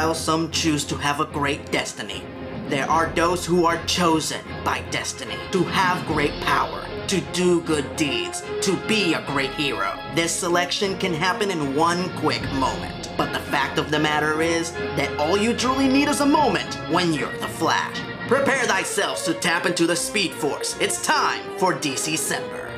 while some choose to have a great destiny, there are those who are chosen by destiny to have great power, to do good deeds, to be a great hero. This selection can happen in one quick moment. But the fact of the matter is that all you truly need is a moment when you're the Flash. Prepare thyself to tap into the Speed Force. It's time for DC-Cember.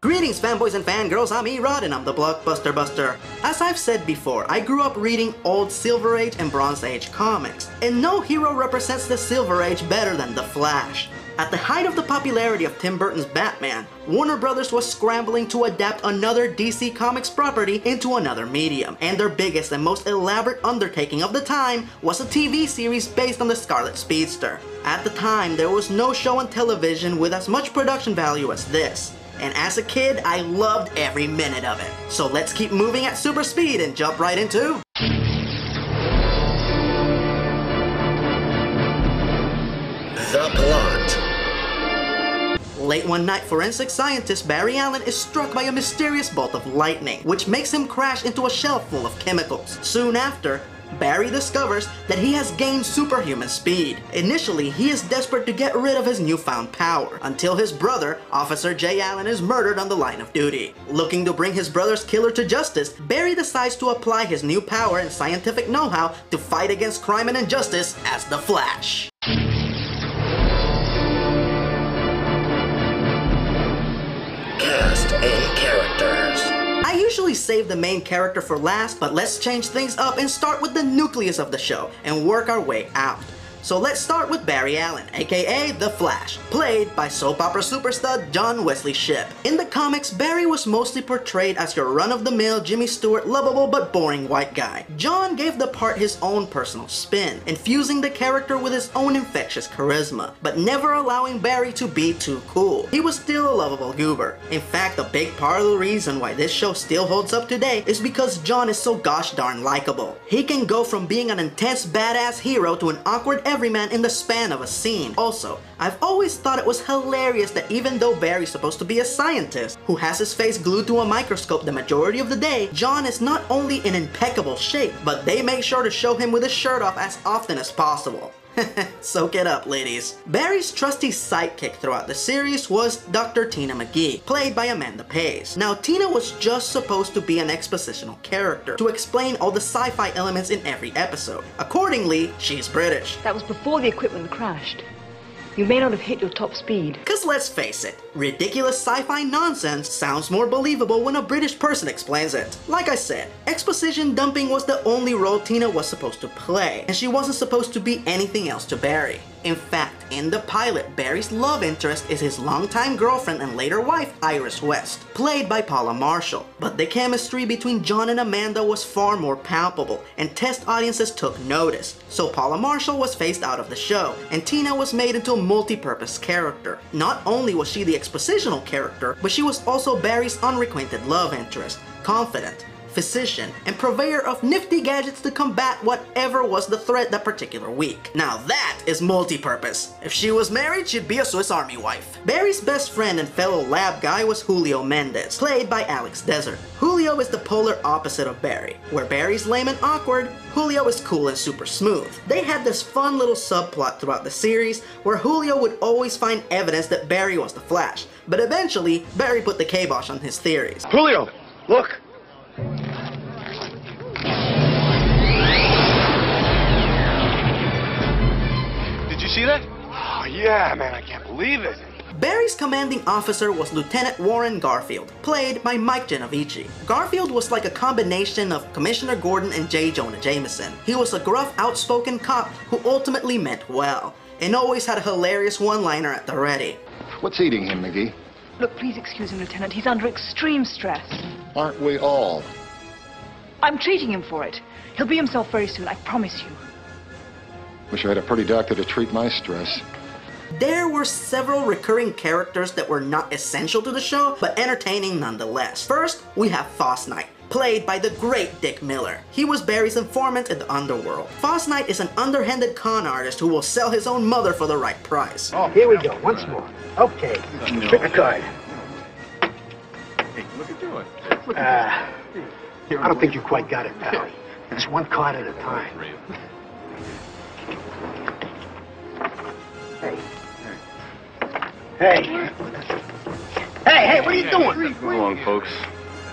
Greetings fanboys and fangirls, I'm Erod and I'm the Blockbuster Buster. As I've said before, I grew up reading old Silver Age and Bronze Age comics, and no hero represents the Silver Age better than the Flash. At the height of the popularity of Tim Burton's Batman, Warner Brothers was scrambling to adapt another DC Comics property into another medium, and their biggest and most elaborate undertaking of the time was a TV series based on the Scarlet Speedster. At the time, there was no show on television with as much production value as this. And as a kid, I loved every minute of it. So let's keep moving at super speed and jump right into the plot. Late one night, forensic scientist Barry Allen is struck by a mysterious bolt of lightning, which makes him crash into a shelf full of chemicals. Soon after, Barry discovers that he has gained superhuman speed. Initially, he is desperate to get rid of his newfound power, until his brother, Officer J. Allen, is murdered on the line of duty. Looking to bring his brother's killer to justice, Barry decides to apply his new power and scientific know-how to fight against crime and injustice as the Flash. Cast and characters. I usually save the main character for last, but let's change things up and start with the nucleus of the show and work our way out. So let's start with Barry Allen, aka The Flash, played by soap opera superstar John Wesley Shipp. In the comics, Barry was mostly portrayed as your run-of-the-mill Jimmy Stewart lovable but boring white guy. John gave the part his own personal spin, infusing the character with his own infectious charisma, but never allowing Barry to be too cool. He was still a lovable goober. In fact, a big part of the reason why this show still holds up today is because John is so gosh darn likable. He can go from being an intense badass hero to an awkward everyman in the span of a scene. Also, I've always thought it was hilarious that even though Barry's supposed to be a scientist who has his face glued to a microscope the majority of the day, John is not only in impeccable shape, but they make sure to show him with his shirt off as often as possible. Soak it up, ladies. Barry's trusty sidekick throughout the series was Dr. Tina McGee, played by Amanda Pays. Now, Tina was just supposed to be an expositional character to explain all the sci-fi elements in every episode. Accordingly, she's British. That was before the equipment crashed. You may not have hit your top speed. Cause let's face it, ridiculous sci-fi nonsense sounds more believable when a British person explains it. Like I said, exposition dumping was the only role Tina was supposed to play, and she wasn't supposed to be anything else to Barry. In fact, in the pilot, Barry's love interest is his longtime girlfriend and later wife, Iris West, played by Paula Marshall. But the chemistry between John and Amanda was far more palpable, and test audiences took notice. So Paula Marshall was phased out of the show, and Tina was made into a multi-purpose character. Not only was she the expositional character, but she was also Barry's unrequited love interest, confident, physician, and purveyor of nifty gadgets to combat whatever was the threat that particular week. Now that is multi-purpose. If she was married, she'd be a Swiss Army wife. Barry's best friend and fellow lab guy was Julio Mendez, played by Alex Desert. Julio is the polar opposite of Barry. Where Barry's lame and awkward, Julio is cool and super smooth. They had this fun little subplot throughout the series where Julio would always find evidence that Barry was the Flash, but eventually, Barry put the kibosh on his theories. Julio, look! see that? Oh, yeah, man, I can't believe it. Barry's commanding officer was Lieutenant Warren Garfield, played by Mike Genovese. Garfield was like a combination of Commissioner Gordon and J. Jonah Jameson. He was a gruff, outspoken cop who ultimately meant well, and always had a hilarious one-liner at the ready. What's eating him, McGee? Look, please excuse him, Lieutenant. He's under extreme stress. Aren't we all? I'm treating him for it. He'll be himself very soon, I promise you. Wish I had a pretty doctor to treat my stress. There were several recurring characters that were not essential to the show, but entertaining nonetheless. First, we have Foss Knight, played by the great Dick Miller. He was Barry's informant in the underworld. Foss Knight is an underhanded con artist who will sell his own mother for the right price. Oh, here we go, once more. Okay, pick a card. Hey, look at you. I don't think you quite got it, Pally. It's one card at a time. Hey, what are you doing? Come along, folks.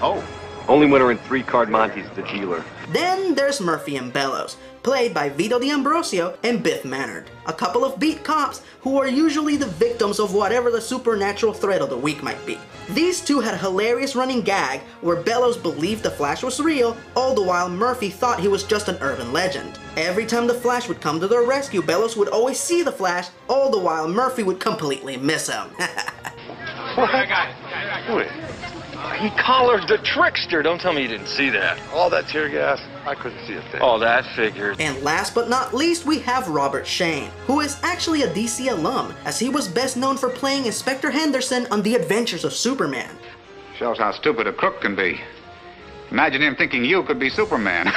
Oh, only winner in 3-card Monty's the dealer. Then there's Murphy and Bellows, played by Vito D'Ambrosio and Biff Mannard, a couple of beat cops who are usually the victims of whatever the supernatural threat of the week might be. These two had a hilarious running gag where Bellows believed the Flash was real, all the while Murphy thought he was just an urban legend. Every time the Flash would come to their rescue, Bellows would always see the Flash, all the while Murphy would completely miss him. He collared the trickster. Don't tell me you didn't see that. All that tear gas, I couldn't see a thing. Oh, that figured. And last but not least, we have Robert Shane, who is actually a DC alum, as he was best known for playing Inspector Henderson on The Adventures of Superman. Shows how stupid a crook can be. Imagine him thinking you could be Superman.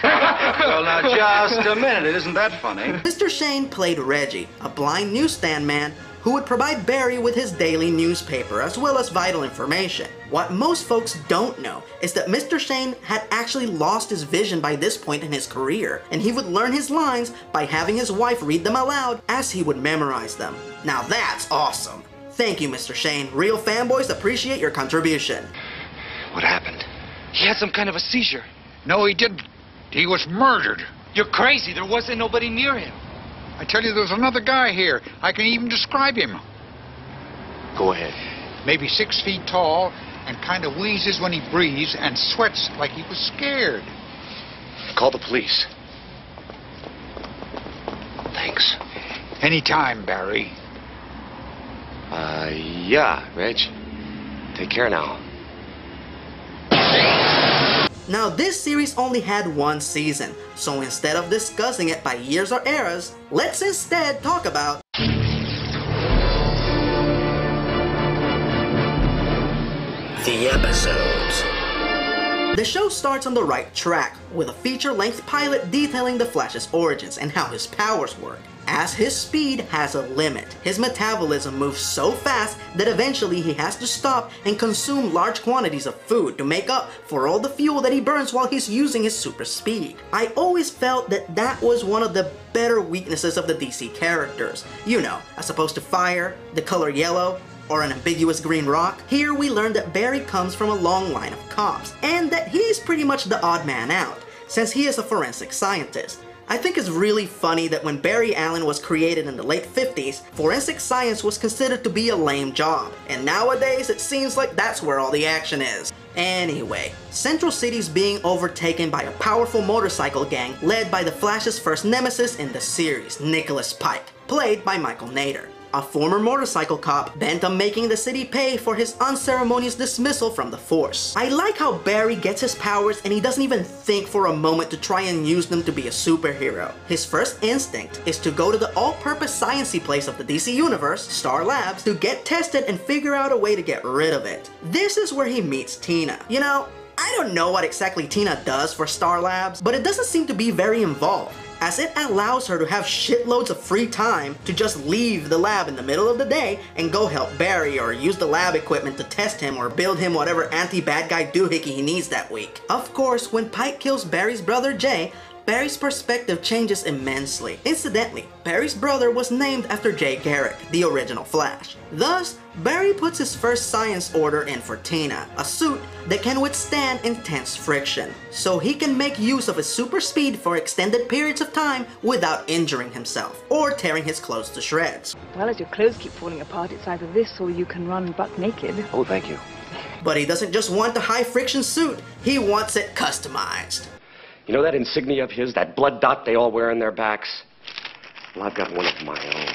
Well, now, just a minute. Isn't that funny? Mr. Shane played Reggie, a blind newsstand man who would provide Barry with his daily newspaper as well as vital information. What most folks don't know is that Mr. Shane had actually lost his vision by this point in his career, and he would learn his lines by having his wife read them aloud as he would memorize them. Now that's awesome. Thank you, Mr. Shane. Real fanboys appreciate your contribution. What happened? He had some kind of a seizure. No, he didn't. He was murdered. You're crazy. There wasn't nobody near him. I tell you, there's another guy here. I can even describe him. Go ahead. Maybe 6 feet tall and kind of wheezes when he breathes and sweats like he was scared. Call the police. Thanks. Anytime, Barry. Yeah, Reg. Take care now. Now this series only had one season, so instead of discussing it by years or eras, let's instead talk about the episodes. The show starts on the right track, with a feature-length pilot detailing the Flash's origins and how his powers work. As his speed has a limit, his metabolism moves so fast that eventually he has to stop and consume large quantities of food to make up for all the fuel that he burns while he's using his super speed. I always felt that that was one of the better weaknesses of the DC characters. You know, as opposed to fire, the color yellow, or an ambiguous green rock. Here we learn that Barry comes from a long line of cops, and that he's pretty much the odd man out, since he is a forensic scientist. I think it's really funny that when Barry Allen was created in the late 50s, forensic science was considered to be a lame job, and nowadays it seems like that's where all the action is. Anyway, Central City's being overtaken by a powerful motorcycle gang led by the Flash's first nemesis in the series, Nicholas Pike, played by Michael Nader, a former motorcycle cop bent on making the city pay for his unceremonious dismissal from the force. I like how Barry gets his powers and he doesn't even think for a moment to try and use them to be a superhero. His first instinct is to go to the all-purpose science-y place of the DC Universe, Star Labs, to get tested and figure out a way to get rid of it. This is where he meets Tina. You know, I don't know what exactly Tina does for Star Labs, but it doesn't seem to be very involved, as it allows her to have shitloads of free time to just leave the lab in the middle of the day and go help Barry or use the lab equipment to test him or build him whatever anti-bad guy doohickey he needs that week. Of course, when Pike kills Barry's brother Jay, Barry's perspective changes immensely. Incidentally, Barry's brother was named after Jay Garrick, the original Flash. Thus, Barry puts his first science order in for Tina, a suit that can withstand intense friction, so he can make use of his super speed for extended periods of time without injuring himself or tearing his clothes to shreds. Well, as your clothes keep falling apart, it's either this or you can run buck naked. Oh, thank you. But he doesn't just want the high-friction suit, he wants it customized. You know that insignia of his, that blood dot they all wear on their backs? Well, I've got one of my own.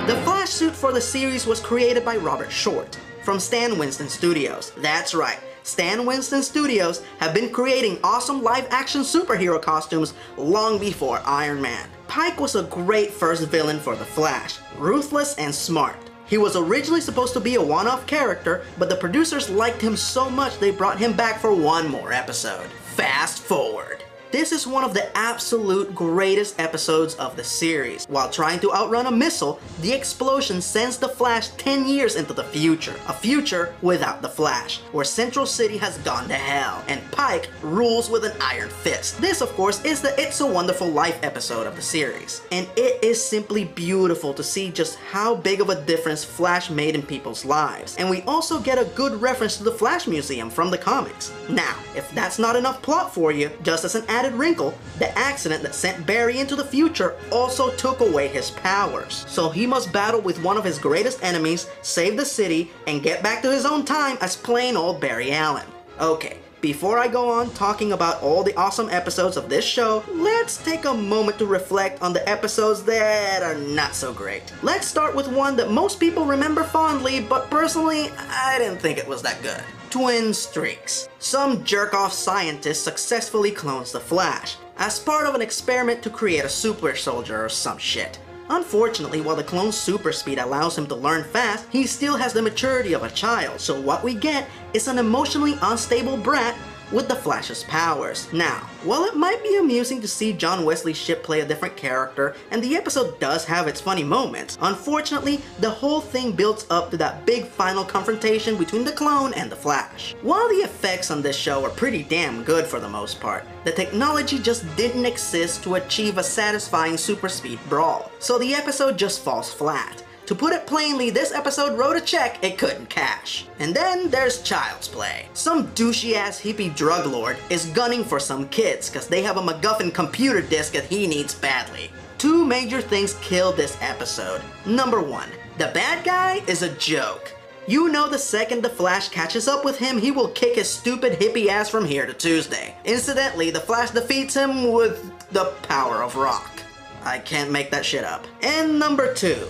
The Flash suit for the series was created by Robert Short from Stan Winston Studios. That's right, Stan Winston Studios have been creating awesome live-action superhero costumes long before Iron Man. Pike was a great first villain for the Flash, ruthless and smart. He was originally supposed to be a one-off character, but the producers liked him so much they brought him back for one more episode. Fast forward. This is one of the absolute greatest episodes of the series. While trying to outrun a missile, the explosion sends the Flash 10 years into the future. A future without the Flash, where Central City has gone to hell, and Pike rules with an iron fist. This, of course, is the It's a Wonderful Life episode of the series. And it is simply beautiful to see just how big of a difference Flash made in people's lives. And we also get a good reference to the Flash Museum from the comics. Now, if that's not enough plot for you, just as an added wrinkle, the accident that sent Barry into the future also took away his powers. So he must battle with one of his greatest enemies, save the city, and get back to his own time as plain old Barry Allen. Okay, before I go on talking about all the awesome episodes of this show, let's take a moment to reflect on the episodes that are not so great. Let's start with one that most people remember fondly, but personally, I didn't think it was that good. Twin Streaks. Some jerk-off scientist successfully clones the Flash as part of an experiment to create a super soldier or some shit. Unfortunately, while the clone's super speed allows him to learn fast, he still has the maturity of a child, so what we get is an emotionally unstable brat with the Flash's powers. Now, while it might be amusing to see John Wesley Shipp play a different character, and the episode does have its funny moments, unfortunately, the whole thing builds up to that big final confrontation between the clone and the Flash. While the effects on this show are pretty damn good for the most part, the technology just didn't exist to achieve a satisfying super speed brawl, so the episode just falls flat. To put it plainly, this episode wrote a check it couldn't cash. And then there's Child's Play. Some douchey-ass hippie drug lord is gunning for some kids cause they have a MacGuffin computer disk that he needs badly. Two major things killed this episode. Number one, the bad guy is a joke. You know the second the Flash catches up with him, he will kick his stupid hippie ass from here to Tuesday. Incidentally, the Flash defeats him with the power of rock. I can't make that shit up. And number two,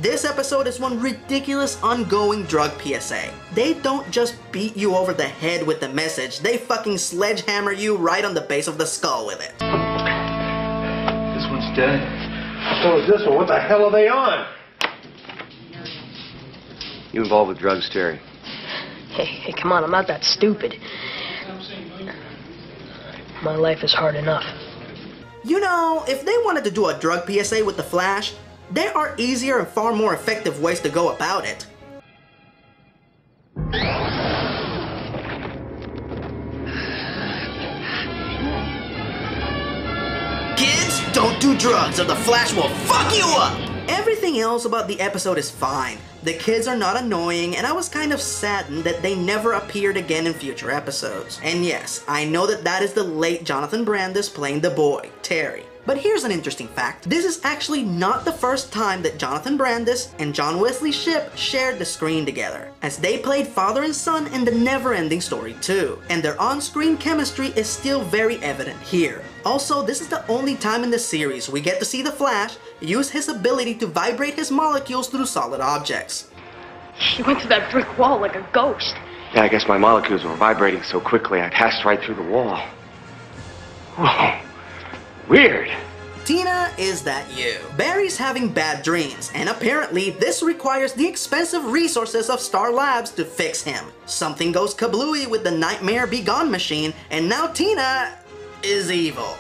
this episode is one ridiculous ongoing drug PSA. They don't just beat you over the head with the message, they fucking sledgehammer you right on the base of the skull with it. This one's dead. So is this one. What the hell are they on? You involved with drugs, Terry? Hey, come on, I'm not that stupid. My life is hard enough. You know, if they wanted to do a drug PSA with the Flash, there are easier and far more effective ways to go about it. Kids, don't do drugs or the Flash will fuck you up! Everything else about the episode is fine. The kids are not annoying, and I was kind of saddened that they never appeared again in future episodes. And yes, I know that is the late Jonathan Brandis playing the boy, Terry. But here's an interesting fact. This is actually not the first time that Jonathan Brandis and John Wesley Shipp shared the screen together, as they played father and son in The Never-Ending Story 2, and their on-screen chemistry is still very evident here. Also, this is the only time in the series we get to see the Flash use his ability to vibrate his molecules through solid objects. He went through that brick wall like a ghost. Yeah, I guess my molecules were vibrating so quickly I passed right through the wall. Whoa. Weird. Tina, is that you? Barry's having bad dreams, and apparently this requires the expensive resources of Star Labs to fix him. Something goes kablooey with the Nightmare Be Gone machine, and now Tina is evil.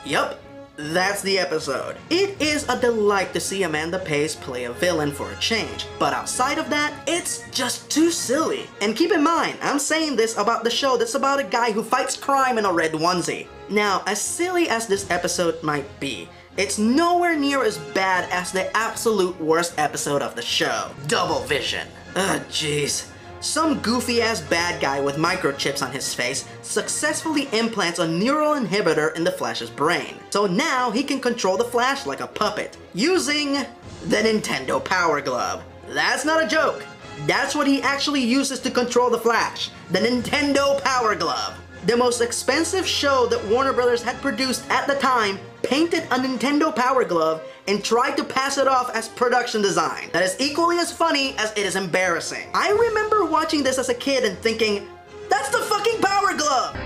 Yup, that's the episode. It is a delight to see Amanda Pays play a villain for a change, but outside of that, it's just too silly. And keep in mind, I'm saying this about the show that's about a guy who fights crime in a red onesie. Now, as silly as this episode might be, it's nowhere near as bad as the absolute worst episode of the show, Double Vision. Ugh, jeez. Some goofy-ass bad guy with microchips on his face successfully implants a neural inhibitor in the Flash's brain. So now he can control the Flash like a puppet, using the Nintendo Power Glove. That's not a joke. That's what he actually uses to control the Flash, the Nintendo Power Glove. The most expensive show that Warner Brothers had produced at the time painted a Nintendo Power Glove and tried to pass it off as production design. That is equally as funny as it is embarrassing. I remember watching this as a kid and thinking, that's the fucking Power Glove!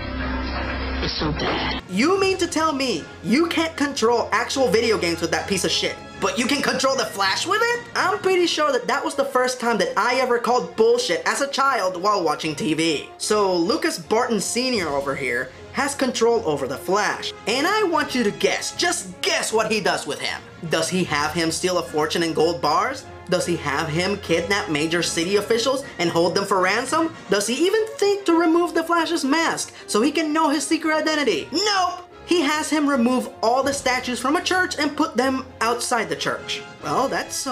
It's so bad. You mean to tell me you can't control actual video games with that piece of shit, but you can control the Flash with it? I'm pretty sure that was the first time that I ever called bullshit as a child while watching TV. So Lucas Barton Sr. over here has control over the Flash. And I want you to guess, just guess what he does with him. Does he have him steal a fortune in gold bars? Does he have him kidnap major city officials and hold them for ransom? Does he even think to remove the Flash's mask so he can know his secret identity? Nope! He has him remove all the statues from a church and put them outside the church. Well, that's,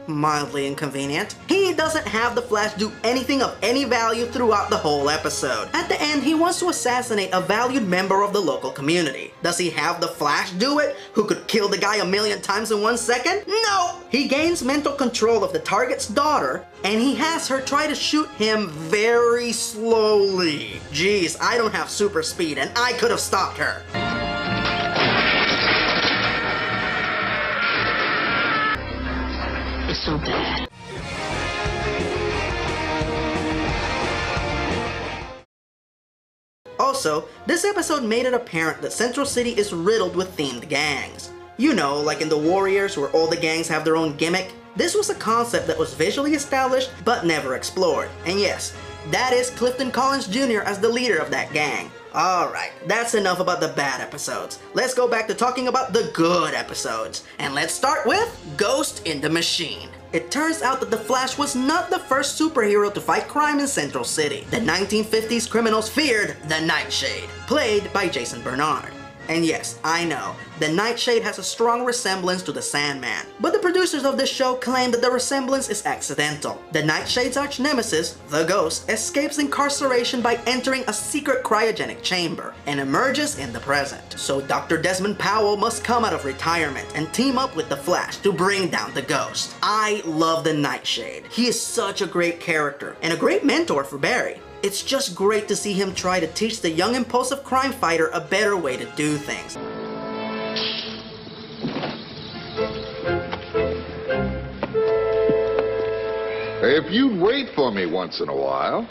mildly inconvenient. He doesn't have the Flash do anything of any value throughout the whole episode. At the end, he wants to assassinate a valued member of the local community. Does he have the Flash do it, who could kill the guy 1,000,000 times in 1 second? No! He gains mental control of the target's daughter, and he has her try to shoot him very slowly. Jeez, I don't have super speed, and I could have stopped her. It's so bad. Also, this episode made it apparent that Central City is riddled with themed gangs. You know, like in The Warriors, where all the gangs have their own gimmick. This was a concept that was visually established but never explored. And yes, that is Clifton Collins Jr. as the leader of that gang. Alright, that's enough about the bad episodes. Let's go back to talking about the good episodes. And let's start with Ghost in the Machine. It turns out that the Flash was not the first superhero to fight crime in Central City. The 1950s criminals feared the Nightshade, played by Jason Bernard. And yes, I know, the Nightshade has a strong resemblance to the Sandman, but the producers of this show claim that the resemblance is accidental. The Nightshade's arch-nemesis, the Ghost, escapes incarceration by entering a secret cryogenic chamber and emerges in the present. So Dr. Desmond Powell must come out of retirement and team up with the Flash to bring down the Ghost. I love the Nightshade. He is such a great character and a great mentor for Barry. It's just great to see him try to teach the young impulsive crime fighter a better way to do things. If you'd wait for me once in a while.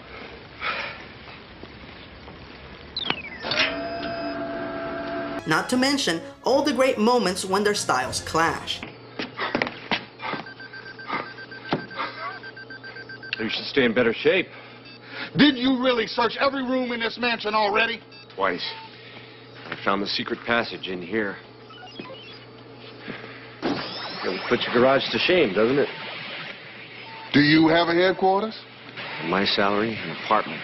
Not to mention all the great moments when their styles clash. You should stay in better shape. Did you really search every room in this mansion already? Twice. I found the secret passage in here. It'll put your garage to shame, doesn't it? Do you have a headquarters? My salary, an apartment.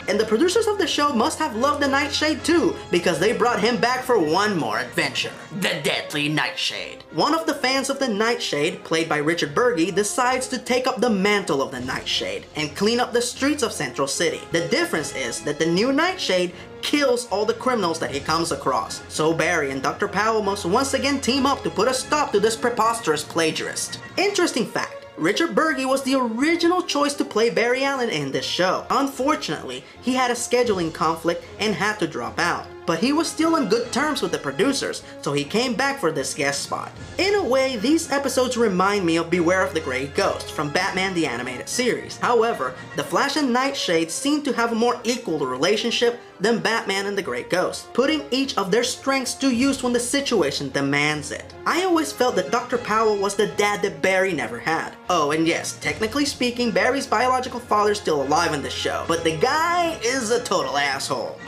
And the producers of the show must have loved the Nightshade too, because they brought him back for one more adventure. The Deadly Nightshade. One of the fans of the Nightshade, played by Richard Burgi, decides to take up the mantle of the Nightshade and clean up the streets of Central City. The difference is that the new Nightshade kills all the criminals that he comes across. So Barry and Dr. Powell must once again team up to put a stop to this preposterous plagiarist. Interesting fact. Richard Burgi was the original choice to play Barry Allen in this show. Unfortunately, he had a scheduling conflict and had to drop out. But he was still on good terms with the producers, so he came back for this guest spot. In a way, these episodes remind me of Beware of the Grey Ghost from Batman the Animated Series. However, the Flash and Nightshade seem to have a more equal relationship than Batman and the Grey Ghost, putting each of their strengths to use when the situation demands it. I always felt that Dr. Powell was the dad that Barry never had. Oh, and yes, technically speaking, Barry's biological father is still alive in the show, but the guy is a total asshole.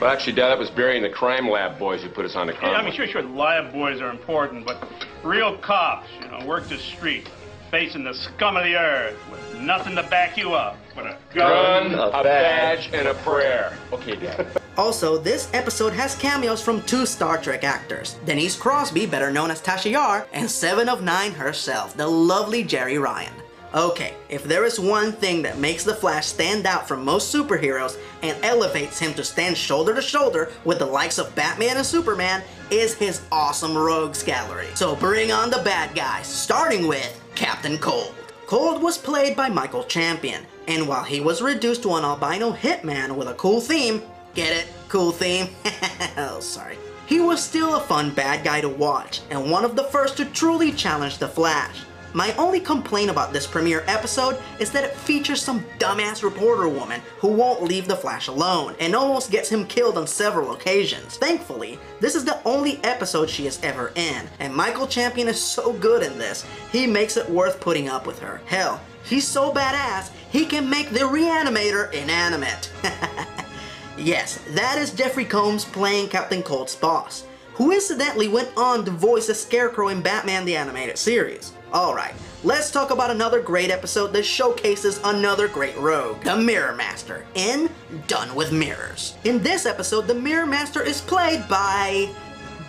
Well, actually, Dad, that was Barry and the crime lab boys who put us on the convoy. Yeah, I mean, sure, the lab boys are important, but real cops, work the street, facing the scum of the earth, with nothing to back you up, but a gun, a badge, and a prayer. Okay, Dad. Also, this episode has cameos from 2 Star Trek actors, Denise Crosby, better known as Tasha Yar, and 7 of 9 herself, the lovely Jeri Ryan. Okay, if there is one thing that makes the Flash stand out from most superheroes and elevates him to stand shoulder to shoulder with the likes of Batman and Superman, is his awesome rogues gallery. So bring on the bad guys, starting with Captain Cold. Cold was played by Michael Champion, and while he was reduced to an albino hitman with a cool theme, get it? Cool theme? Oh, sorry. He was still a fun bad guy to watch, and one of the first to truly challenge the Flash. My only complaint about this premiere episode is that it features some dumbass reporter woman who won't leave the Flash alone and almost gets him killed on several occasions. Thankfully, this is the only episode she is ever in, and Michael Champion is so good in this, he makes it worth putting up with her. Hell, he's so badass, he can make the Reanimator inanimate. Yes, that is Jeffrey Combs playing Captain Cold's boss, who incidentally went on to voice the Scarecrow in Batman the Animated Series. Alright, let's talk about another great episode that showcases another great rogue, the Mirror Master, in Done with Mirrors. In this episode, the Mirror Master is played by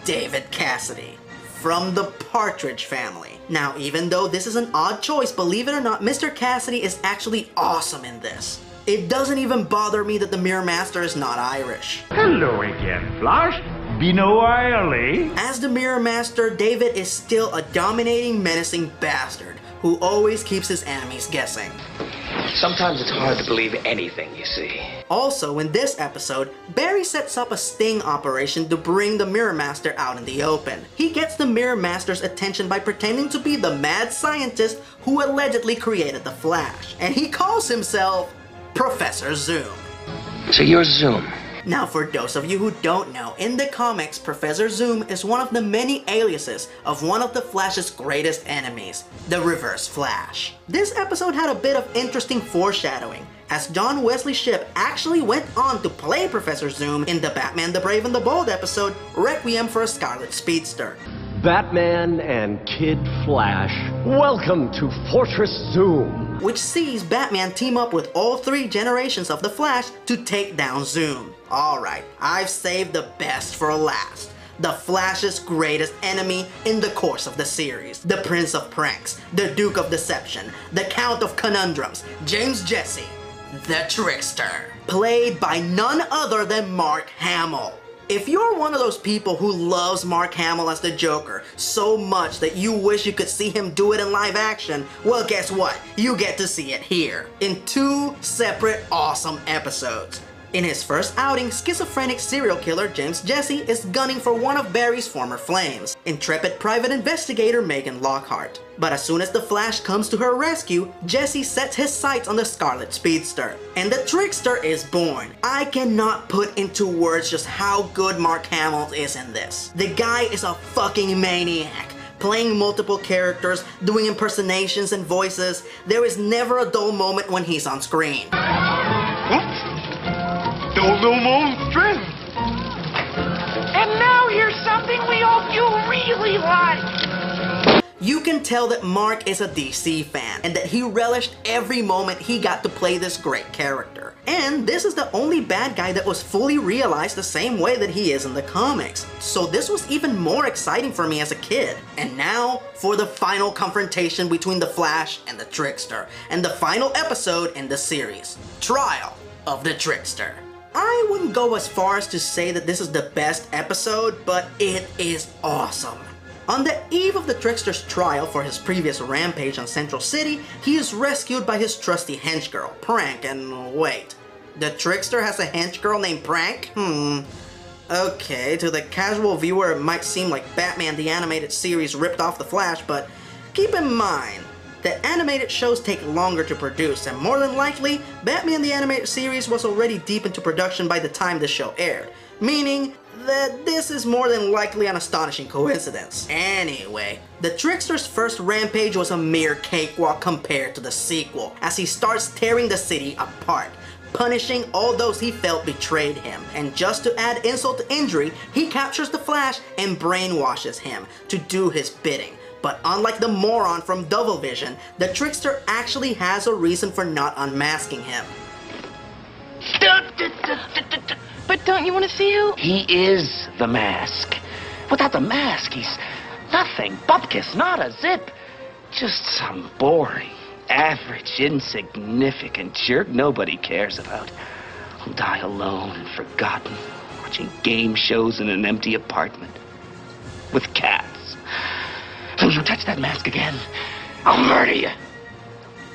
David Cassidy from the Partridge Family. Now, even though this is an odd choice, believe it or not, Mr. Cassidy is actually awesome in this. It doesn't even bother me that the Mirror Master is not Irish. Hello again, Flash. Been a while, eh? As the Mirror Master, David is still a dominating, menacing bastard who always keeps his enemies guessing. Sometimes it's hard to believe anything you see. Also, in this episode, Barry sets up a sting operation to bring the Mirror Master out in the open. He gets the Mirror Master's attention by pretending to be the mad scientist who allegedly created the Flash, and he calls himself Professor Zoom. So you're Zoom. Now, for those of you who don't know, in the comics, Professor Zoom is one of the many aliases of one of the Flash's greatest enemies, the Reverse Flash. This episode had a bit of interesting foreshadowing, as John Wesley Shipp actually went on to play Professor Zoom in the Batman the Brave and the Bold episode, Requiem for a Scarlet Speedster. Batman and Kid Flash, welcome to Fortress Zoom, which sees Batman team up with all 3 generations of the Flash to take down Zoom. Alright, I've saved the best for last. The Flash's greatest enemy in the course of the series. The Prince of Pranks, the Duke of Deception, the Count of Conundrums, James Jesse, the Trickster. Played by none other than Mark Hamill. If you're one of those people who loves Mark Hamill as the Joker so much that you wish you could see him do it in live action, well, guess what? You get to see it here, in 2 separate awesome episodes. In his first outing, schizophrenic serial killer James Jesse is gunning for one of Barry's former flames, intrepid private investigator Megan Lockhart. But as soon as the Flash comes to her rescue, Jesse sets his sights on the Scarlet Speedster, and the Trickster is born. I cannot put into words just how good Mark Hamill is in this. The guy is a fucking maniac. Playing multiple characters, doing impersonations and voices, there is never a dull moment when he's on screen. No more strength. And now here's something we hope you really like. You can tell that Mark is a DC fan and that he relished every moment he got to play this great character. And this is the only bad guy that was fully realized the same way that he is in the comics. So this was even more exciting for me as a kid. And now for the final confrontation between the Flash and the Trickster, and the final episode in the series, Trial of the Trickster. I wouldn't go as far as to say that this is the best episode, but it is awesome. On the eve of the Trickster's trial for his previous rampage on Central City, he is rescued by his trusty henchgirl, Prank, and wait, the Trickster has a henchgirl named Prank? Okay, to the casual viewer it might seem like Batman the Animated Series ripped off the Flash, but keep in mind that animated shows take longer to produce, and more than likely, Batman the Animated Series was already deep into production by the time the show aired, meaning that this is more than likely an astonishing coincidence. Anyway, the Trickster's first rampage was a mere cakewalk compared to the sequel, as he starts tearing the city apart, punishing all those he felt betrayed him. And just to add insult to injury, he captures the Flash and brainwashes him to do his bidding. But unlike the moron from Double Vision, the Trickster actually has a reason for not unmasking him. But don't you want to see who? He is the mask. Without the mask, he's nothing. Bupkis, not a zip. Just some boring, average, insignificant jerk nobody cares about. Who'll die alone and forgotten, watching game shows in an empty apartment. With cats. So you touch that mask again, I'll murder you.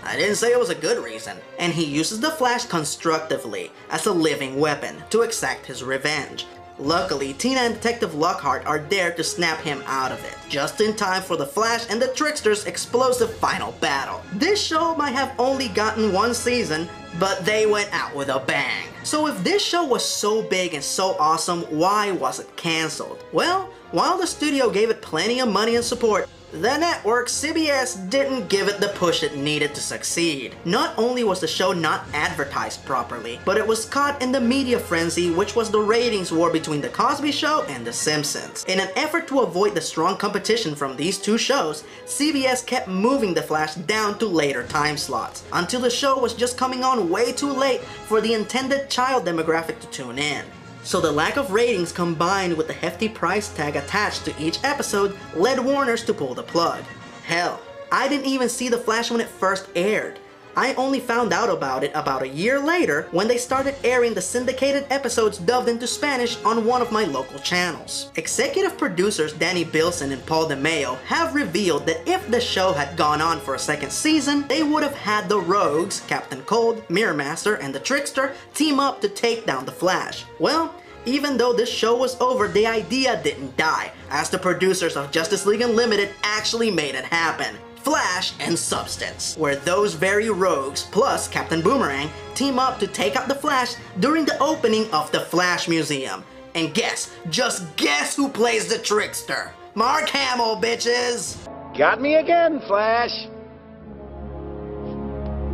I didn't say it was a good reason. And he uses the Flash constructively, as a living weapon, to exact his revenge. Luckily, Tina and Detective Lockhart are there to snap him out of it, just in time for the Flash and the Trickster's explosive final battle. This show might have only gotten one season, but they went out with a bang. So if this show was so big and so awesome, why was it cancelled? Well, while the studio gave it plenty of money and support, the network, CBS, didn't give it the push it needed to succeed. Not only was the show not advertised properly, but it was caught in the media frenzy, which was the ratings war between The Cosby Show and The Simpsons. In an effort to avoid the strong competition from these two shows, CBS kept moving The Flash down to later time slots, until the show was just coming on way too late for the intended child demographic to tune in. So the lack of ratings combined with the hefty price tag attached to each episode led Warner's to pull the plug. Hell, I didn't even see The Flash when it first aired. I only found out about it about a year later when they started airing the syndicated episodes dubbed into Spanish on one of my local channels. Executive producers Danny Bilson and Paul DeMeo have revealed that if the show had gone on for a second season, they would have had the Rogues, Captain Cold, Mirror Master, and the Trickster team up to take down the Flash. Well, even though this show was over, the idea didn't die, as the producers of Justice League Unlimited actually made it happen. Flash and Substance, where those very Rogues plus Captain Boomerang team up to take out the Flash during the opening of the Flash Museum. And just guess who plays the Trickster? Mark Hamill, bitches! Got me again, Flash!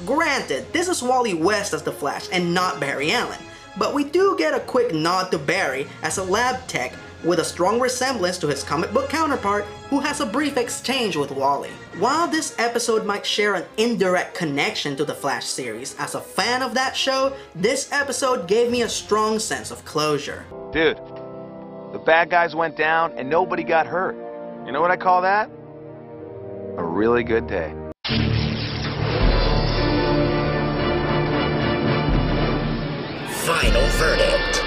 Granted, this is Wally West as the Flash and not Barry Allen, but we do get a quick nod to Barry as a lab tech with a strong resemblance to his comic book counterpart who has a brief exchange with Wally. While this episode might share an indirect connection to the Flash series, as a fan of that show, this episode gave me a strong sense of closure. Dude, the bad guys went down and nobody got hurt. You know what I call that? A really good day. Final verdict.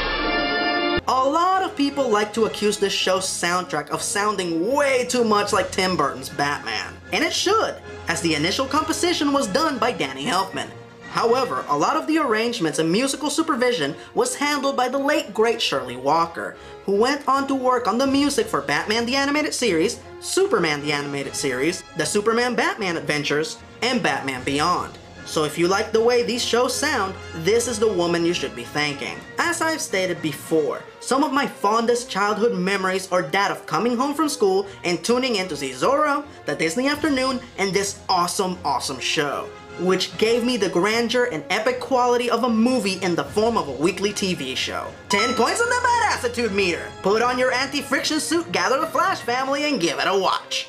A lot of people like to accuse this show's soundtrack of sounding way too much like Tim Burton's Batman. And it should, as the initial composition was done by Danny Elfman. However, a lot of the arrangements and musical supervision was handled by the late great Shirley Walker, who went on to work on the music for Batman the Animated Series, Superman the Animated Series, the Superman-Batman Adventures, and Batman Beyond. So if you like the way these shows sound, this is the woman you should be thanking. As I've stated before, some of my fondest childhood memories are that of coming home from school and tuning in to see Zorro, the Disney Afternoon, and this awesome show, which gave me the grandeur and epic quality of a movie in the form of a weekly TV show. 10 points on the badassitude meter. Put on your anti-friction suit, gather the Flash family, and give it a watch.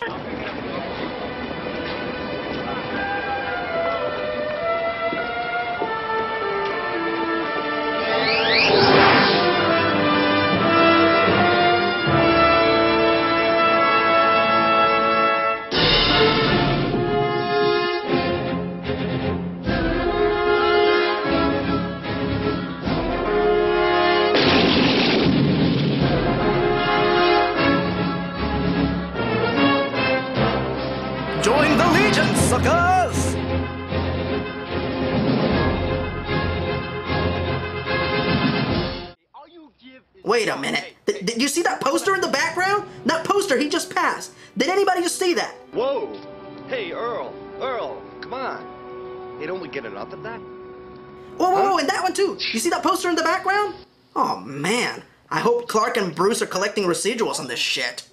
Join the Legion, suckers! Wait a minute. Did you see that poster in the background? That poster he just passed. Did anybody just see that? Whoa! Hey, Earl, come on. Hey, don't we get enough of that? Whoa, and that one too. You see that poster in the background? Oh man, I hope Clark and Bruce are collecting residuals on this shit.